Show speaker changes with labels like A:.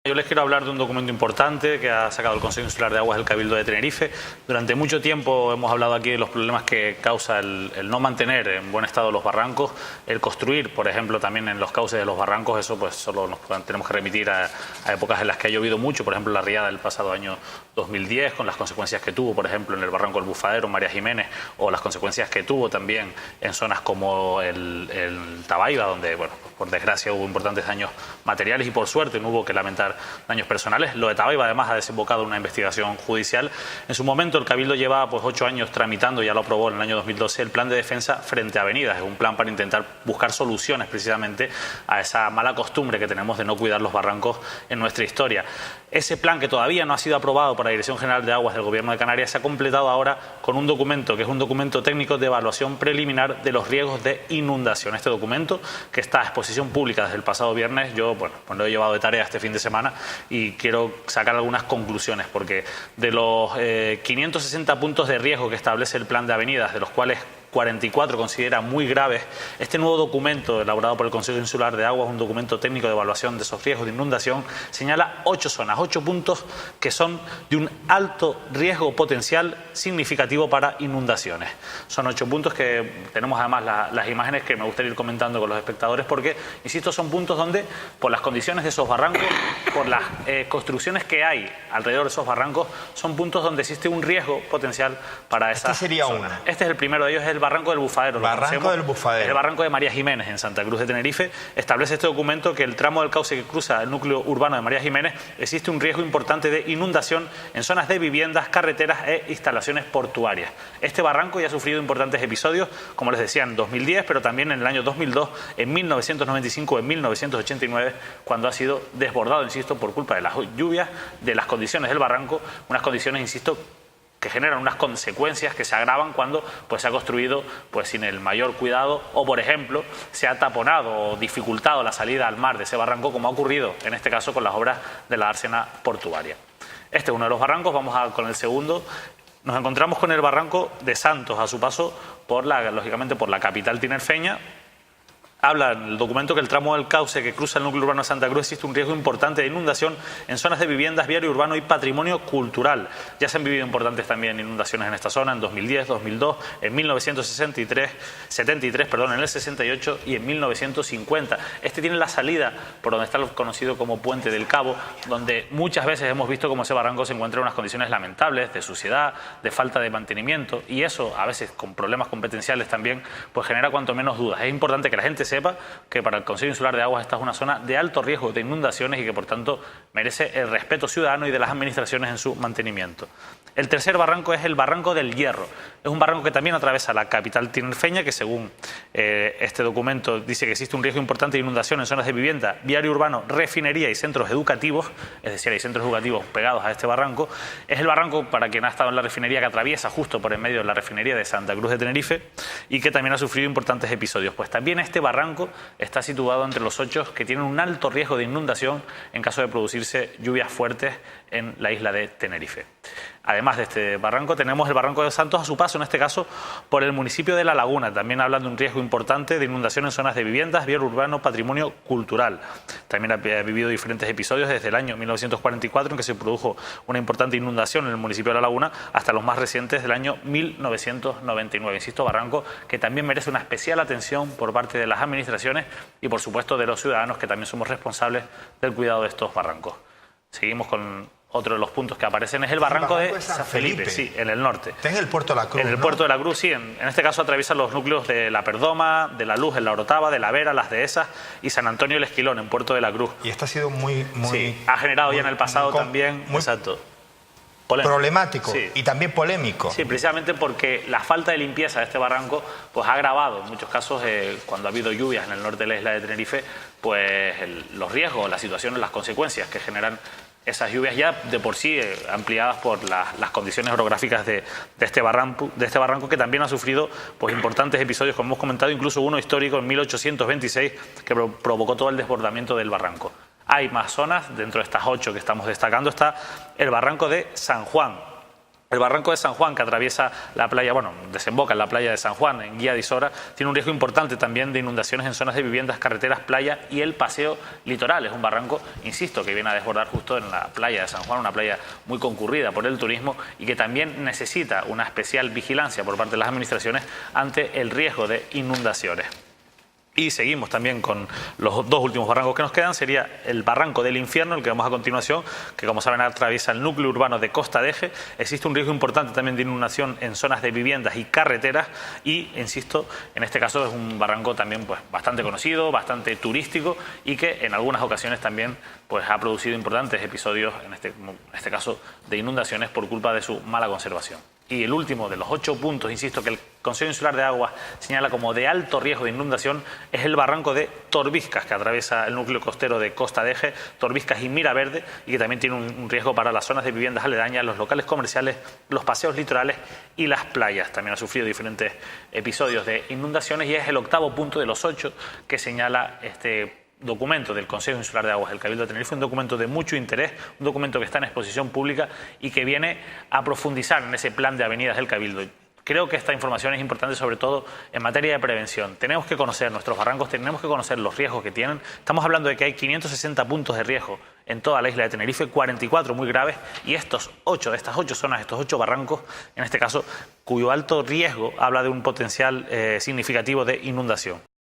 A: Yo les quiero hablar de un documento importante que ha sacado el Consejo Insular de Aguas del Cabildo de Tenerife. Durante mucho tiempo hemos hablado aquí de los problemas que causa el no mantener en buen estado los barrancos, el construir, por ejemplo, también en los cauces de los barrancos. Eso pues solo nos tenemos que remitir a épocas en las que ha llovido mucho, por ejemplo la riada del pasado año 2010, con las consecuencias que tuvo, por ejemplo, en el barranco del Bufadero, María Jiménez, o las consecuencias que tuvo también en zonas como el Tabaiba, donde, bueno, por desgracia hubo importantes daños materiales y por suerte no hubo que lamentar daños personales. Lo de Tabaiba además ha desembocado en una investigación judicial. En su momento el Cabildo llevaba pues 8 años tramitando, ya lo aprobó en el año 2012, el plan de defensa frente a avenidas. Es un plan para intentar buscar soluciones precisamente a esa mala costumbre que tenemos de no cuidar los barrancos en nuestra historia. Ese plan, que todavía no ha sido aprobado por la Dirección General de Aguas del Gobierno de Canarias, se ha completado ahora con un documento que es un documento técnico de evaluación preliminar de los riesgos de inundación. Este documento, que está a exposición pública desde el pasado viernes, yo pues lo he llevado de tarea este fin de semana y quiero sacar algunas conclusiones, porque de los 560 puntos de riesgo que establece el plan de avenidas, de los cuales 44 considera muy graves, este nuevo documento elaborado por el Consejo Insular de Aguas, un documento técnico de evaluación de esos riesgos de inundación, señala 8 zonas, 8 puntos que son de un alto riesgo potencial significativo para inundaciones. Son 8 puntos que tenemos además las imágenes que me gustaría ir comentando con los espectadores, porque, insisto, son puntos donde, por las condiciones de esos barrancos, por las construcciones que hay alrededor de esos barrancos, son puntos donde existe un riesgo potencial para esas
B: sería
A: zonas.
B: una.
A: Este es el primero de ellos, es el barranco del Bufadero.
B: Barranco del Bufadero.
A: Es el barranco de María Jiménez, en Santa Cruz de Tenerife. Establece este documento que el tramo del cauce que cruza el núcleo urbano de María Jiménez existe un riesgo importante de inundación en zonas de viviendas, carreteras e instalaciones portuarias. Este barranco ya ha sufrido importantes episodios, como les decía, en 2010, pero también en el año 2002, en 1995, en 1989, cuando ha sido desbordado, insisto, por culpa de las lluvias, de las condiciones del barranco, unas condiciones, insisto, que generan unas consecuencias que se agravan cuando pues, se ha construido pues, sin el mayor cuidado, o por ejemplo se ha taponado o dificultado la salida al mar de ese barranco, como ha ocurrido en este caso con las obras de la dársena portuaria. Este es uno de los barrancos. Vamos con el segundo. Nos encontramos con el barranco de Santos a su paso lógicamente por la capital tinerfeña. Habla en el documento que el tramo del cauce que cruza el núcleo urbano de Santa Cruz existe un riesgo importante de inundación en zonas de viviendas, viario urbano y patrimonio cultural. Ya se han vivido importantes también inundaciones en esta zona en 2010, 2002, en 1973, en el 68 y en 1950. Este tiene la salida por donde está lo conocido como Puente del Cabo, donde muchas veces hemos visto cómo ese barranco se encuentra en unas condiciones lamentables de suciedad, de falta de mantenimiento, y eso a veces con problemas competenciales también pues genera cuanto menos dudas. Es importante que la gente sepa que para el Consejo Insular de Aguas esta es una zona de alto riesgo de inundaciones y que por tanto merece el respeto ciudadano y de las administraciones en su mantenimiento. El tercer barranco es el barranco del Hierro. Es un barranco que también atraviesa la capital tinerfeña, que según este documento dice que existe un riesgo importante de inundación en zonas de vivienda, viario urbano, refinería y centros educativos, es decir, hay centros educativos pegados a este barranco. Es el barranco, para quien ha estado en la refinería, que atraviesa justo por en medio de la refinería de Santa Cruz de Tenerife y que también ha sufrido importantes episodios. Pues también este barranco está situado entre los 8 que tienen un alto riesgo de inundación en caso de producirse lluvias fuertes en la isla de Tenerife. Además de este barranco, tenemos el barranco de Santos a su paso, en este caso por el municipio de La Laguna, también hablan de un riesgo importante de inundación en zonas de viviendas, viario urbano, patrimonio cultural. También ha vivido diferentes episodios desde el año 1944, en que se produjo una importante inundación en el municipio de La Laguna, hasta los más recientes del año 1999. Insisto, barranco que también merece una especial atención por parte de las administraciones y, por supuesto, de los ciudadanos, que también somos responsables del cuidado de estos barrancos. Seguimos con otro de los puntos que aparecen, es el barranco de San Felipe, sí, en el norte.
B: Está en el Puerto de la Cruz,
A: En el
B: ¿no?
A: Puerto de la Cruz, sí. En este caso atraviesa los núcleos de La Perdoma, de La Luz en La Orotava, de La Vera, Las Dehesas y San Antonio el Esquilón en Puerto de la Cruz.
B: Y esto ha sido muy
A: sí, ha generado ya en el pasado también, exacto,
B: problemático,
A: sí,
B: y también polémico.
A: Sí, precisamente porque la falta de limpieza de este barranco pues ha agravado en muchos casos, cuando ha habido lluvias en el norte de la isla de Tenerife, pues los riesgos, las situaciones, las consecuencias que generan esas lluvias ya de por sí ampliadas por las condiciones orográficas de este barranco, que también ha sufrido pues importantes episodios, como hemos comentado, incluso uno histórico en 1826 que provocó todo el desbordamiento del barranco. Hay más zonas, dentro de estas 8 que estamos destacando está el barranco de San Juan. El barranco de San Juan, que atraviesa la playa, bueno, desemboca en la playa de San Juan, en Guía de Isora, tiene un riesgo importante también de inundaciones en zonas de viviendas, carreteras, playa y el paseo litoral. Es un barranco, insisto, que viene a desbordar justo en la playa de San Juan, una playa muy concurrida por el turismo y que también necesita una especial vigilancia por parte de las administraciones ante el riesgo de inundaciones. Y seguimos también con los dos últimos barrancos que nos quedan. Sería el barranco del Infierno, el que vemos a continuación, que como saben atraviesa el núcleo urbano de Costa de Eje. Existe un riesgo importante también de inundación en zonas de viviendas y carreteras y, insisto, en este caso es un barranco también pues bastante conocido, bastante turístico y que en algunas ocasiones también pues ha producido importantes episodios, en este caso, de inundaciones por culpa de su mala conservación. Y el último de los 8 puntos, insisto, que el Consejo Insular de Aguas señala como de alto riesgo de inundación es el barranco de Torbiscas, que atraviesa el núcleo costero de Costa de Eje, Torbiscas y Miraverde, y que también tiene un riesgo para las zonas de viviendas aledañas, los locales comerciales, los paseos litorales y las playas. También ha sufrido diferentes episodios de inundaciones y es el 8º punto de los 8 que señala este documento del Consejo Insular de Aguas del Cabildo de Tenerife, un documento de mucho interés, un documento que está en exposición pública y que viene a profundizar en ese plan de avenidas del Cabildo. Creo que esta información es importante sobre todo en materia de prevención. Tenemos que conocer nuestros barrancos, tenemos que conocer los riesgos que tienen. Estamos hablando de que hay 560 puntos de riesgo en toda la isla de Tenerife, 44 muy graves y estas 8 zonas, estos 8 barrancos, en este caso, cuyo alto riesgo habla de un potencial significativo de inundación.